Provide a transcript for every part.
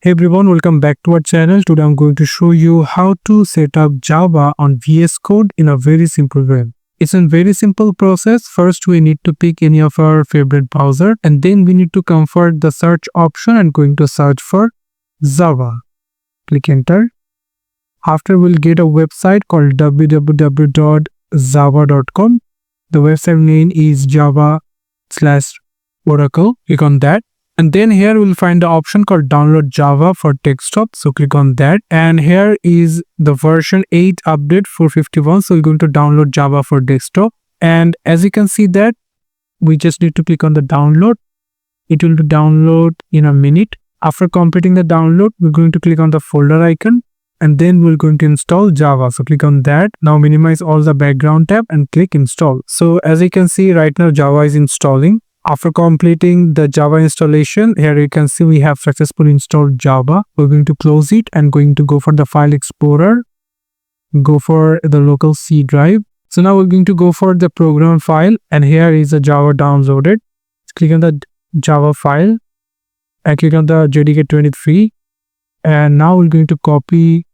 Hey everyone, welcome back to our channel. Today I'm going to show you how to set up Java on VS Code in a very simple way. It's a very simple process. First, we need to pick any of our favorite browser, and then we need to comfort the search option and going to search for Java. Click enter. After we'll get a website called www.java.com. The website name is Java/Oracle. Click on that. And then here we'll find the option called download Java for desktop. So click on that. And here is the version 8 update 451. So we're going to download Java for desktop. And as you can see that we just need to click on the download. It will download in a minute. After completing the download, we're going to click on the folder icon. And then we're going to install Java. So click on that. Now minimize all the background tab and click install. So as you can see right now Java is installing. After completing the Java installation, here you can see we have successfully installed Java. We're going to close it and going to go for the file explorer. Go for the local C drive. So now we're going to go for the program file, and here is the Java downloaded. Click on the Java file and click on the JDK 23. And now we're going to copy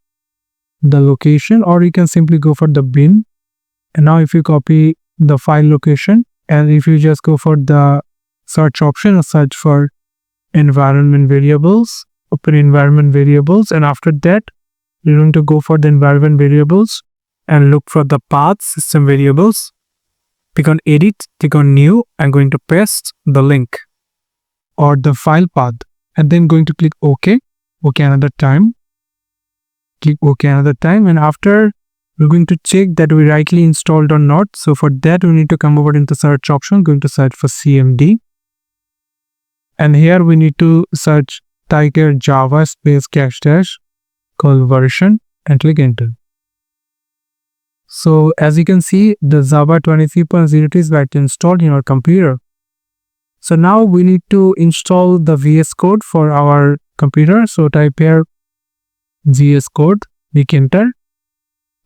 the location, or you can simply go for the bin. And now if you copy the file location, and if you just go for the search option and search for environment variables, open environment variables, and after that you're going to go for the environment variables and look for the path system variables. Click on edit, click on new, and going to paste the link or the file path, and then going to click OK another time. Click OK another time, and after we're going to check that we rightly installed or not. So for that we need to come over into search option, going to search for CMD, and here we need to search tiger java space / call version and click enter. So as you can see the Java 23.0 is right installed in our computer. So now we need to install the VS Code for our computer. So type here VS Code, click enter.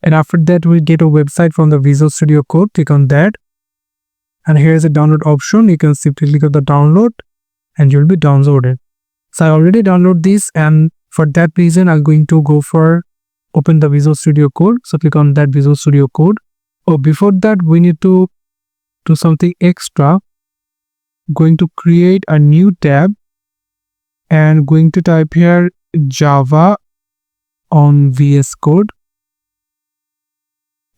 And after that, we'll get a website from the Visual Studio Code. Click on that. And here is a download option. You can simply click on the download and you'll be downloaded. So I already downloaded this, and for that reason, I'm going to go for open the Visual Studio Code. So click on that Visual Studio Code. Oh, before that, we need to do something extra. Going to create a new tab and going to type here Java on VS Code.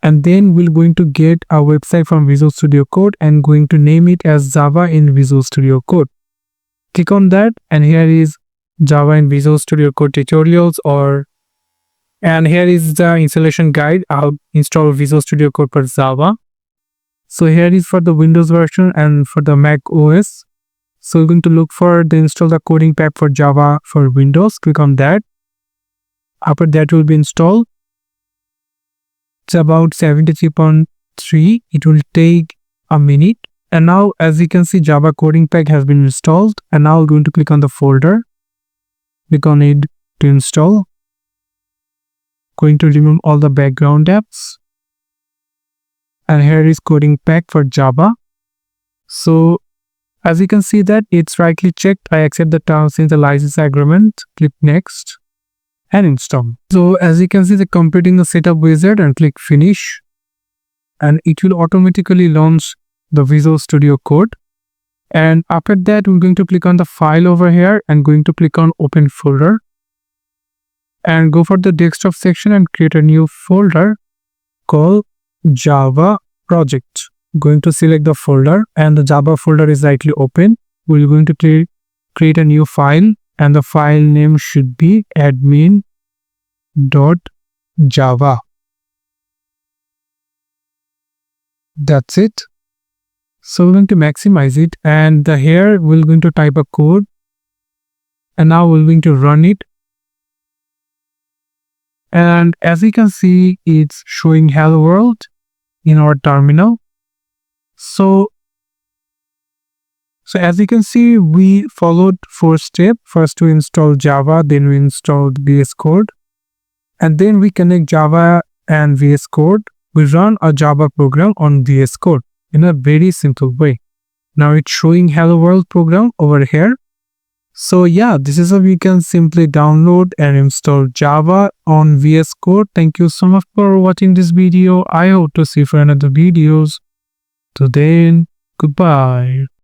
And then we're going to get a website from Visual Studio Code and going to name it as Java in Visual Studio Code. Click on that, and here is Java in Visual Studio Code tutorials, and here is the installation guide. How install Visual Studio Code for Java. So here is for the Windows version and for the Mac OS. So we're going to look for the install the coding pack for Java for Windows. Click on that. After that will be installed. It's about 73.3. It will take a minute. And now as you can see Java coding pack has been installed, and now we're going to click on the folder. Click on it to install. Going to remove all the background apps. And here is coding pack for Java. So as you can see that it's rightly checked. I accept the terms in the license agreement. Click next and install. So as you can see the completing the setup wizard and click finish, and it will automatically launch the Visual Studio Code. And after that we're going to click on the file over here and going to click on open folder and go for the desktop section and create a new folder called Java project. Going to select the folder, and the Java folder is rightly open. We're going to create a new file, and the file name should be admin.java. That's it. So we're going to maximize it, and here we're going to type a code, and now we're going to run it. And as you can see, it's showing hello world in our terminal. So as you can see, we followed 4 steps. First we install Java, then we installed VS Code, and then we connect Java and VS Code. We run a Java program on VS Code in a very simple way. Now it's showing hello world program over here. So yeah, this is how we can simply download and install Java on VS Code. Thank you so much for watching this video. I hope to see you for another videos. Till then, goodbye.